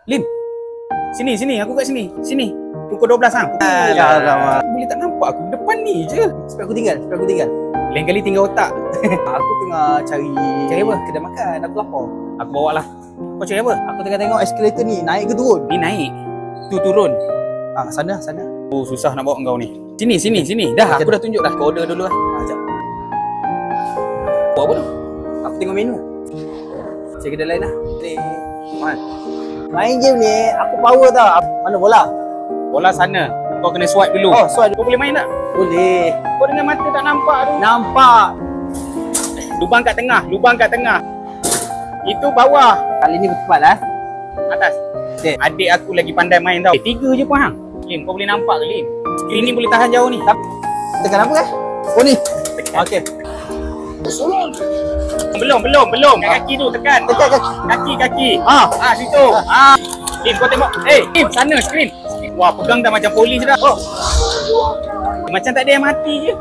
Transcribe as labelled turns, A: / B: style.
A: Lim. Sini, aku kat sini. Sini. Pukul 12 hang.
B: Alamak.
A: Boleh tak nampak aku depan ni je.
B: Sampai aku tinggal.
A: Lain kali tinggal otak.
B: Aku tengah cari
A: apa?
B: kedai makan. Aku lapar.
A: Aku bawa lah. Kau cari apa?
B: Aku tengah tengok eskalator ni naik ke turun.
A: Ni naik. Tu turun.
B: Sana.
A: Oh, susah nak bawa kau ni. Sini. Dah, aku dah tunjuk dah. Kau order dulu lah.
B: Sekejap.
A: Buat apa tu?
B: Aku tengok menu. Cari kedai lain lah. Main game ni, aku power tau. Mana bola?
A: Bola sana. Kau kena swipe dulu.
B: Oh, swipe.
A: Kau boleh main tak?
B: Boleh.
A: Kau dengan mata tak nampak tu.
B: Nampak.
A: Lubang kat tengah. Itu bawah.
B: Kali ni bertepat lah.
A: Atas.
B: Okay.
A: Adik aku lagi pandai main tau. 3 je pun hang. Lim, kau boleh nampak ke Lim? Skrin ni boleh tahan jauh ni.
B: Tekan apa kan? Oh ni. Okey.
A: Belum. Kat kaki tu tekan.
B: Tekan kaki.
A: Kaki.
B: Ah.
A: Situ. Lim, kau tengok. Lim, sana skrin. Wah, pegang dah macam polis dah. Macam tak ada yang mati je.